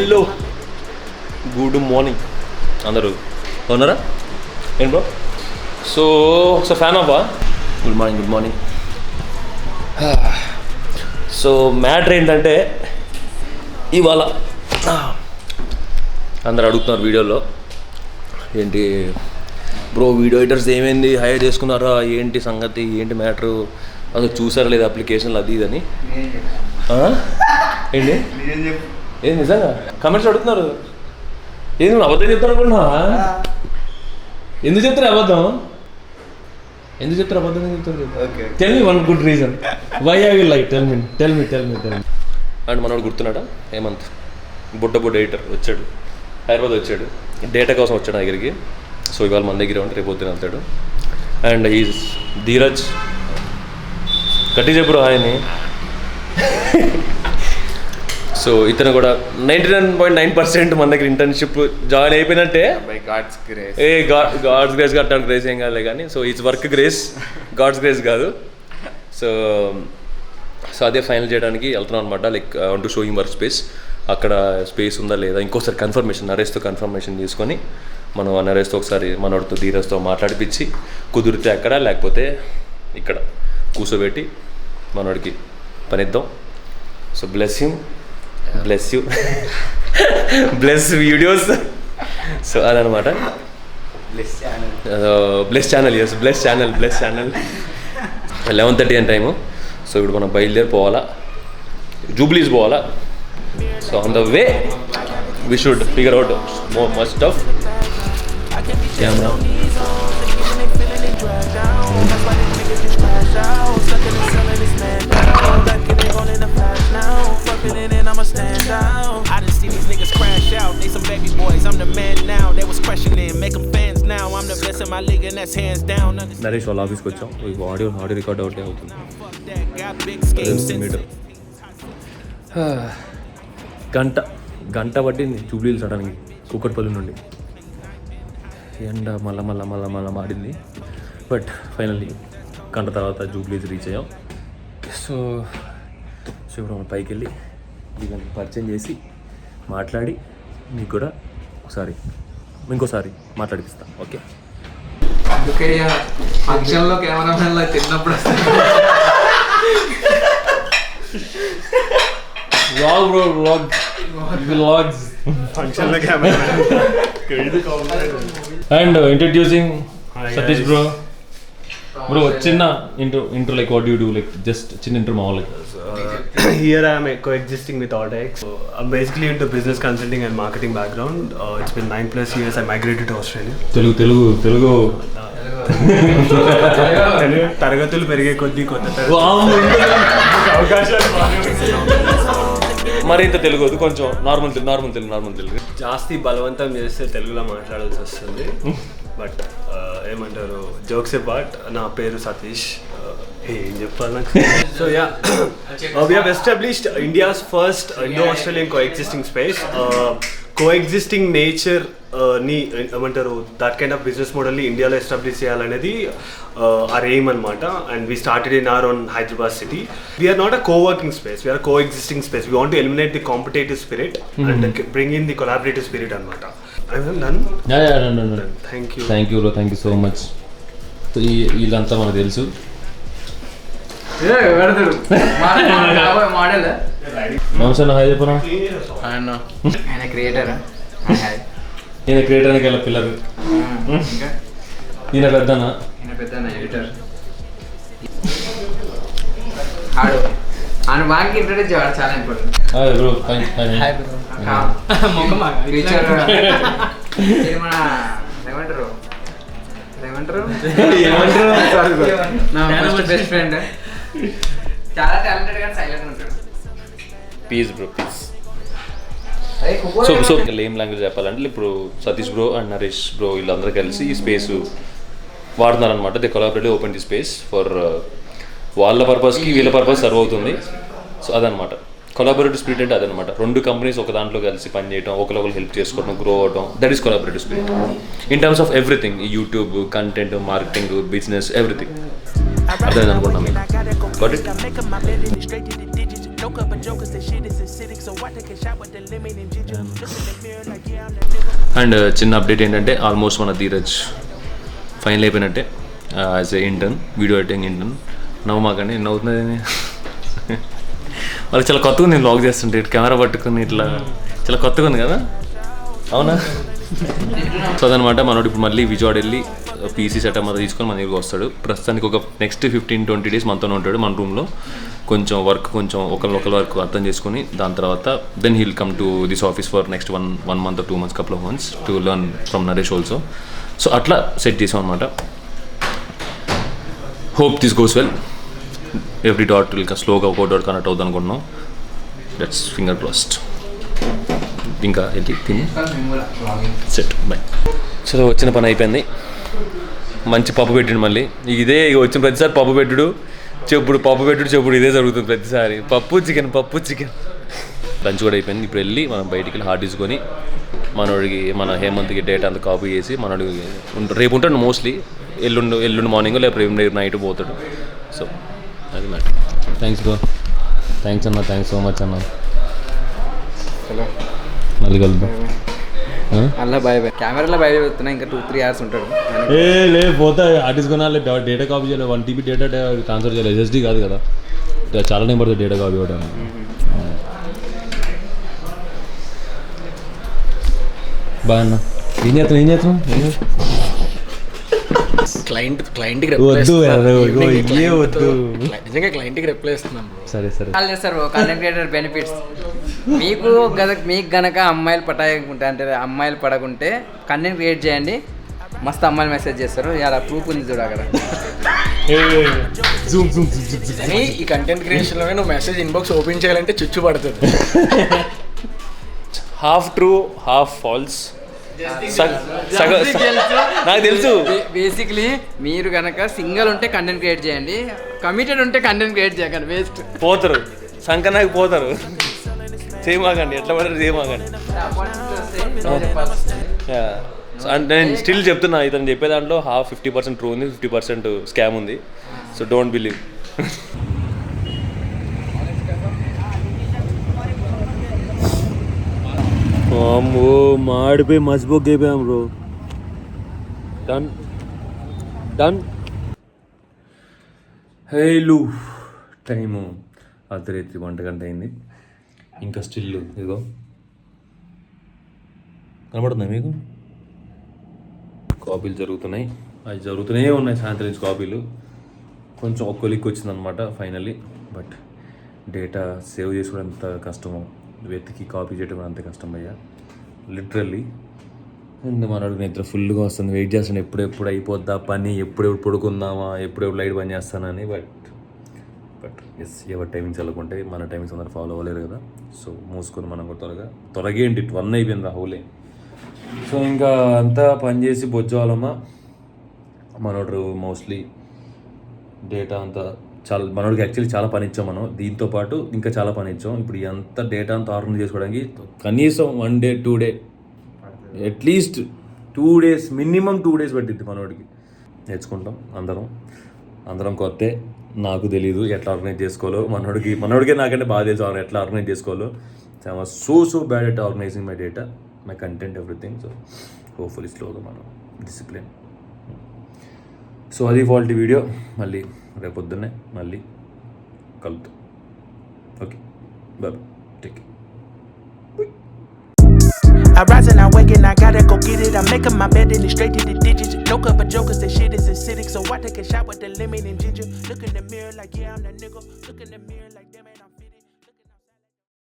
Hello good morning అందరూ ఉన్నారా? ఏం బ్రో? సో ఒకసారి ఫ్యాన్ అవ్వా? Good morning. సో మ్యాటర్ ఏంటంటే ఇవాళ అందరు అడుగుతున్నారు వీడియోలో, ఏంటి బ్రో వీడియో ఎడిటర్స్ ఏమైంది, హైర్ చేసుకున్నారా, ఏంటి సంగతి, ఏంటి మ్యాటరు, అసలు చూసారా లేదా అప్లికేషన్లు అది ఇదని. ఏంటి ఏం నిజంగా కమెంట్స్ అడుగుతున్నారు. ఏంది నువ్వు అబద్ధం చెప్తాను అనుకుంటున్నా? ఎందుకు చెప్తారు అబద్ధం? Tell me one good reason why I will like. Tell me and మనోడు గుర్తున్నాడా? హేమంత్ బుడ్డ ఎడిటర్ వచ్చాడు, హైదరాబాద్ వచ్చాడు, డేటా కోసం వచ్చాడు నా దగ్గరికి. సో ఇవాళ మన దగ్గర ఉంటే రేపు పొద్దున వెళ్తాడు. And is Dheeraj. గట్టి చెప్పు ఆయన్ని. సో ఇతను కూడా 99.9% మన దగ్గర ఇంటర్న్షిప్ జాయిన్ అయిపోయినట్టే. గాడ్స్ గ్రేస్ కట్టాడు, గ్రేస్ ఏం కాదులే కానీ. So it's work grace, god's grace కాదు. సో అదే ఫైనల్ చేయడానికి వెళ్తున్నాం అనమాట. Like I want to show him work space. అక్కడ స్పేస్ ఉందా లేదా ఇంకోసారి కన్ఫర్మేషన్, నరేష్తో కన్ఫర్మేషన్ తీసుకొని మనం ఆ నరేష్తో ఒకసారి మనోడితో ధీరజ్తో మాట్లాడిపించి కుదిరితే అక్కడ లేకపోతే ఇక్కడ కూర్చోబెట్టి మనోడికి పనిద్దాం. So bless you bless videos. So అదనమాట. బ్లెస్ ఛానల్ 11:30 అని టైము. సో ఇప్పుడు మనం బయలుదేరి పోవాలా, జూబ్లీస్ పోవాలా. So on the way we should figure out much stuff. Camera. I done see these niggas crash out. They some baby boys. I'm the man now. They was questioning, make them fans now. I'm the best in my league and that's hands down. Naresh వాళ్ళ ఆఫీస్కి వచ్చాం. Audio record out అవుతుంది. గంట పట్టింది జూబ్లీహిల్స్ రావడానికి కూకట్పల్లి నుండి. ఎండ మళ్ళా మాడింది. బట్ ఫైనల్లీ గంట తర్వాత జూబ్లీహిల్స్ రీచ్ అయ్యాం. సో ఇప్పుడు మనం పైకి వెళ్ళి దీన్ని పరిచయం చేసి మాట్లాడి మీకు కూడా ఇంకోసారి మాట్లాడిపిస్తాం. ఓకే? అందుకే ఫంక్షన్లో కెమెరామెన్లో చిన్నప్పుడు అండ్ ఇంట్రడ్యూసింగ్ సతీష్ బ్రో. చిన్న intro like what do you do, like just చిన్న intro మామూలుగా. Here I am coexisting with Audex. So I'm basically into business consulting and marketing background. It's been 9+ years. I migrated to Australia. Telugu తరగతులు పెరిగే కొద్దీ కొత్త మరి ఇంత తెలుగు కొంచెం normal Telugu. జాస్తి బలవంతం చేస్తే తెలుగులో మాట్లాడాల్సి వస్తుంది. బట్ ఏమంటారు, జోక్స్ పార్ట్, నా పేరు సతీష్. ఏం చెప్పాలి నాకు. So yeah, we have established India's first Indo-Australian coexisting space. Coexisting nature ని ఏమంటారు, దట్ కైండ్ ఆఫ్ బిజినెస్ మోడల్ని ఇండియాలో ఎస్టాబ్లిష్ చేయాలనేది our aim అనమాట. And we started in our own Hyderabad city. We are not a co-working space, we are a coexisting space. We want to eliminate the competitive spirit and bring in the collaborative spirit అనమాట. Thank you so much. వీళ్ళంతా మనకు తెలుసు. నమస్తే, hi చెప్పరా. ఆయన creator అని పిల్లలు. ఈయన పెద్దనా? ఎడిటర్. ఆయన బాగా ఇంట్రడ్యూస్ చేయాలి, చాలా ఇంపార్టెంట్. మన ఏమంటారు బెస్ట్ ఫ్రెండ్, చాలా టాలెంటెడ్ గా సైలెంట్ ఉంటాడు. Peace bro, peace. సో ఏం లాంగ్వేజ్ చెప్పాలంటే ఇప్పుడు Satish bro and Naresh bro వీళ్ళందరూ కలిసి ఈ స్పేస్ వాడుతున్నారనమాట. They collaborative open the space for వాళ్ళ పర్పస్కి వీళ్ళ పర్పస్ సర్వ్ అవుతుంది. సో అదనమాట కొలాబరేటివ్ స్పిరిట్ అంటే. అదనమాట, రెండు కంపెనీస్ ఒక దాంట్లో కలిసి పనిచేయడం, ఒకరికొకరు హెల్ప్ చేసుకోవడం, గ్రో అవడం, that is collaborative spirit in terms of everything. YouTube, content, marketing, business, everything. అర్థమైంది అనుకుంటున్నాం. No cup of jokers, that shit is acidic. So I take a shot with the lemon and ginger. Look in the mirror like, yeah, I'm the nigga. And చిన్న update ఏంటంటే almost మన Dheeraj final అయిపోయినట్టే as a intern, video editing intern. నవ్వుమాకండి, నవ్వుతున్నది వాళ్ళకి చాలా కొత్తగా ఉంది. నేను బ్లాగ్ చేస్తుంటే కెమెరా పట్టుకుని ఇట్లా చాలా కొత్తగా ఉంది కదా, అవునా? సో అదనమాట. మనోడు ఇప్పుడు మళ్ళీ విజయవాడ వెళ్ళి పీసీ సెటప్ అంతా తీసుకొని మన దగ్గరికి వస్తాడు. ప్రస్తుతానికి ఒక నెక్స్ట్ 15-20 days మనతోనే ఉంటాడు మన రూమ్లో. కొంచెం వర్క్, కొంచెం ఒకరి వర్క్ అర్థం చేసుకొని దాని తర్వాత then he'll come to this office for next 1 month or 2 months, couple of months to learn from Naresh also. So అట్లా సెట్ చేసాం అనమాట. Hope this goes well. Every dot ఇంకా స్లోగా ఒక్కో డాట్ కనెక్ట్ అవుతుంది అనుకుంటున్నాం. That's finger crossed. ఇంకా వెళ్ళి తిని సెట్ బై. సో వచ్చిన పని అయిపోయింది. మంచి పప్పు పెట్టిండు మళ్ళీ. ఇదే వచ్చిన ప్రతిసారి పప్పు పెట్టుడు చెప్పుడు ఇదే జరుగుతుంది ప్రతిసారి. పప్పు చికెన్. లంచ్ కూడా అయిపోయింది. ఇప్పుడు వెళ్ళి మనం బయటికి వెళ్ళి హార్డ్ తీసుకొని మనోడికి, మన హేమంత్కి డేటా అంతా కాపీ చేసి మనోడికి రేపు ఉంటాడు మోస్ట్లీ. ఎల్లుండి మార్నింగ్ లేకపోతే రేపు నైట్ పోతాడు. సో అది మ్యాటర్. Thanks bro. థ్యాంక్స్ అన్న, థ్యాంక్స్ సో మచ్ అన్న. మళ్ళీ కలుద్దాం. అలా బాయ్ కెమెరాలో బయట పెడుతున్నా. ఇంకా 2-3 hours ఉంటాడు. లే పోతా ఆర్టిస్ట్ కొనాలి. డేటా కాపీ చేయాలి. 1 TB డేటా ట్రాన్స్ఫర్ చేయాలి. SSD కాదు కదా, చాలా టైం పడుతుంది డేటా కాపీ ఇవ్వడానికి. బాగా అన్న. ఏం చేస్తున్నాం క్లయింట్కి వద్దు వద్దు. నిజంగా క్లయింట్కి రిప్లై ఇస్తున్నాం. సరే కాల్ చేస్తారు కంటెంట్ క్రియేటర్ బెనిఫిట్స్. మీకు గనక అమ్మాయిలు పటాయకుంటే, అంటే అమ్మాయిలు పడకుంటే కంటెంట్ క్రియేట్ చేయండి. మస్తు అమ్మాయిలు మెసేజ్ చేస్తారు. ఇలా ప్రూఫ్ ఉంది చూడ అక్కడ. కానీ ఈ కంటెంట్ క్రియేషన్లో నువ్వు మెసేజ్ ఇన్బాక్స్ ఓపెన్ చేయాలంటే చుచ్చు పడుతుంది. Half true half false. నాకు తెలుసు. బేసిక్లీ మీరు కనుక సింగిల్ ఉంటే కంటెంట్ క్రియేట్ చేయండి, కమిటెడ్ ఉంటే కంటెంట్ క్రియేట్ చేయకండి. వేస్ట్ పోతారు, సంకనాకి పోతారు. చేయమాకండి, ఎట్లా పడారు చేయమాకండి. అంటే నేను స్టిల్ చెప్తున్నా, ఇతను చెప్పే దాంట్లో 50% ట్రూ ఉంది, 50% స్కామ్ ఉంది. So don't believe. అమ్మో మాడిపోయి మసిపోక్ అయిపోయాం బ్రో. డన్. హేలు టైము అర్ధరాత్రి 1 గంట అయింది. ఇంకా స్టిల్ ఇదిగో కనబడుతుందా మీకు? కాపీలు జరుగుతున్నాయి. అవి జరుగుతూనే ఉన్నాయి సాయంత్రం నుంచి కాపీలు. కొంచెం ఒక్క లిక్ వచ్చిందనమాట ఫైనల్లీ. బట్ డేటా సేవ్ చేసుకోవడం ఎంత కష్టమో, వెతికి కాపీ చేయడం అంత కష్టం అయ్యా లిటరల్లీ. మనోడు నిద్ర ఫుల్గా వస్తుంది. వెయిట్ చేస్తాను ఎప్పుడెప్పుడు అయిపోద్దా పని, ఎప్పుడెప్పుడు పడుకుందామా, ఎప్పుడెప్పుడు లైట్ పని చేస్తానని. బట్ ఎస్, ఎవరి టైమింగ్స్ వెళ్ళకుంటే మన టైమింగ్స్ అందరూ ఫాలో అవ్వలేరు కదా. సో మూసుకొని మనం కూడా త్వరగా ఏంటి 1 అయిపోయింది రా హోలే. సో ఇంకా అంతా పని చేసి బొజ్జాలమ్మా. మనోడు మోస్ట్లీ డేటా అంతా చాలా, మనోడికి యాక్చువల్లీ చాలా పని ఇచ్చాం మనం. దీంతో పాటు ఇంకా చాలా పని ఇచ్చాం. ఇప్పుడు ఎంత డేటా అంతా ఆర్గనైజ్ చేసుకోవడానికి కనీసం 1 day 2 day at least 2 days minimum 2 days పట్టిద్ది మనోడికి. నేర్చుకుంటాం అందరం కొత్తే. నాకు తెలీదు ఎట్లా ఆర్గనైజ్ చేసుకోవాలో. మనోడికే నాకంటే బాగా తెలుసు ఎట్లా ఆర్గనైజ్ చేసుకోవాలో. So bad at organising my data, my content, everything. So hopefully స్లోగా మనం డిసిప్లిన్. సో అది ఫాల్టీ వీడియో. మళ్ళీ రేపొద్దున్నే మళ్ళీ కలుద్దాం. Okay, bye, take care. I rise and I wake and I gotta go get it. I'm making my bed and it's straight to the digits. No cup of jokers, that shit is acidic. So I take a shot with the lemon and ginger. Look in the mirror like, yeah, I'm that nigga. Look in the mirror like, damn it.